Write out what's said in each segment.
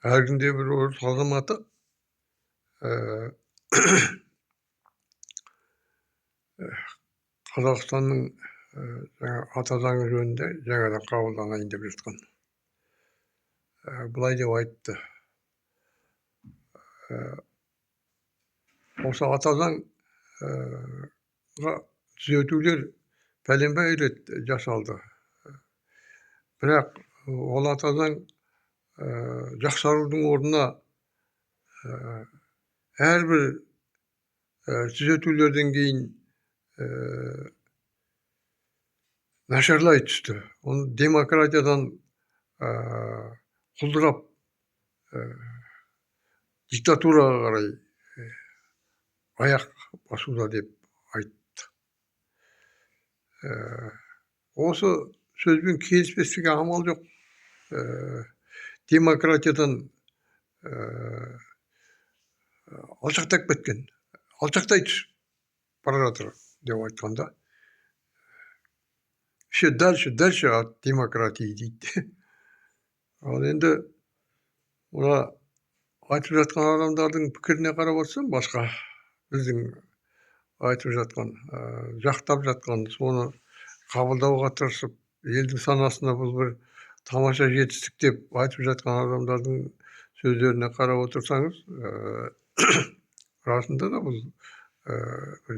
Әркімде бір орыс азаматы Қазақстанның жаңа ата заңы жөнінде жаңадан қабылданайын деп жатқан. Былай деп айтты. Осы ата заңға түзетулер пәленбай рет жасалды. Бірақ ол ата заң жақсарудың орнына әрбір түзетулерден кейін нашарлай түсті. Оны демократиядан құлдырап диктатураға қарай аяқ басуда деп айтты. Осы сөзбен келіспестікке амал жоқ. Демократиядан алшақтап кеткен, алшақтай түсіп бара жатыр деп айтқанда. Еще дальше от демократии дейді. Ал енді мына айтып жатқан адамдардың пікіріне қарап отырсам, басқа біздің айтып жатқан, жақтап жатқан, соны қабылдауға тырысып, елдің санасына бұл бір тамаша жетістік деп айтып жатқан адамдардың сөздеріне қарап отырсаңыз, расында да бұл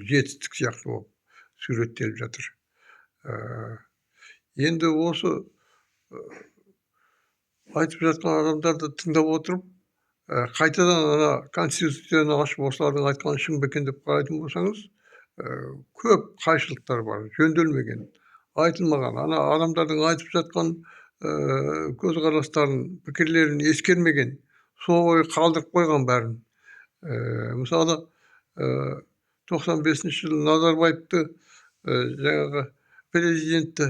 жетістік сияқты болып суреттеліп жатыр. Енді осы айтып жатқан адамдарды тыңдап отырып, қайтадан ана конституцияны ашып осылардың айтқаны шын ба екен деп қарайтын болсаңыз, көп қайшылықтар бар, жөнделмеген, айтылмаған, ана адамдардың айтып жатқан көзқарастарын, пікірлерін ескермеген, сол қалдырып қойған бәрін. Мысалы, 95 жылы Назарбаевты жаңағы президентті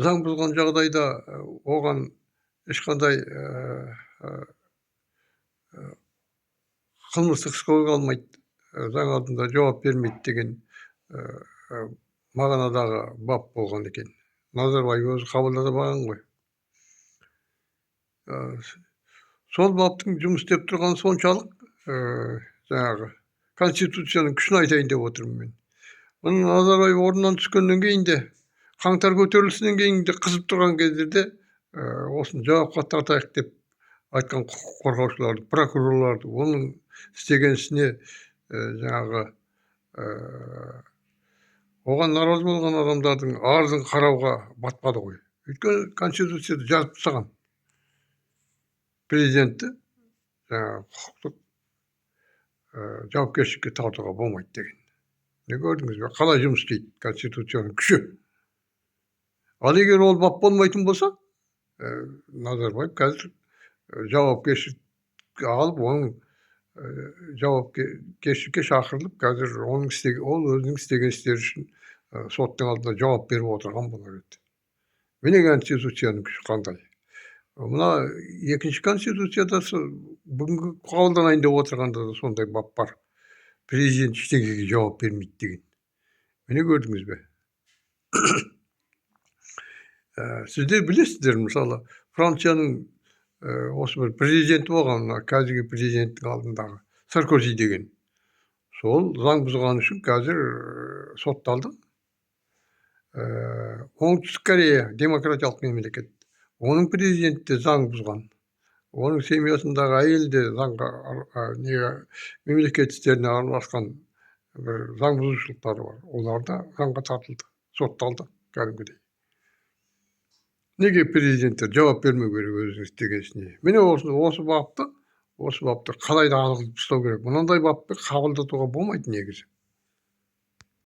заң бұзған жағдайда оған ешқандай қылмыстық іс қолға алмайды, заң алдында жауап бермейді деген мағынадағы бап болған екен. Назарбаев өзі қабылдата баған ғой. Сол баптың жұмыс істеп тұрған соншалық, жаңағы конституцияның күшін айтайын деп отырмын мен. Оны Назарбаев орнынан түскеннен кейін де, қаңтар көтерілісінен кейін де қызып тұрған кездерде осыны жауапқа тартайық деп айтқан құқық қорғаушыларды, прокурорларды, оның істеген ісіне жаңағы оған наразы болған адамдардың арызын қарауға батпады ғой. Өйткені конституцияда жазып тастаған президентті жаңағы құқықтық жауапкершілікке тартуға болмайды деген. Не көрдіңіз бе? Қалай жұмыс істейді конституцияның күші? Ал егер ол бап болмайтын болса, Назарбаев қазір жауапкершілікке алып, оның жауапкершілікке шақырылып, қазір ол өзінің істеген істері үшін соттың алдында жауап беріп отырған болар еді. Міне конституцияның күші қандай. Мына екінші конституцияда бүгінгі қабылданайын деп отырғанда да сондай бап бар. Президент ештеңеге жауап бермейді деген. Міне көрдіңіз бе? Сіздер білесіздер, мысалы, Францияның осы бір президенті болған, қазіргі президенттің алдындағы Саркози деген. Сол заң бұзған үшін қазір сотталды. Оңтүстік Корея демократиялық мемлекет. Оның президенті заң бұзған. Оның семьясындағы әйел де мемлекет істеріне араласқан бір заң бұзушылықтары бар. Олар да заңға тартылды, сотталды кәдімгідей. Неге президенттер жауап бермеу керек өзінің істеген ісіне? Міне осы бапты қалай да алғызып тастау керек. Мынандай бапты қабылдатуға болмайды негізі.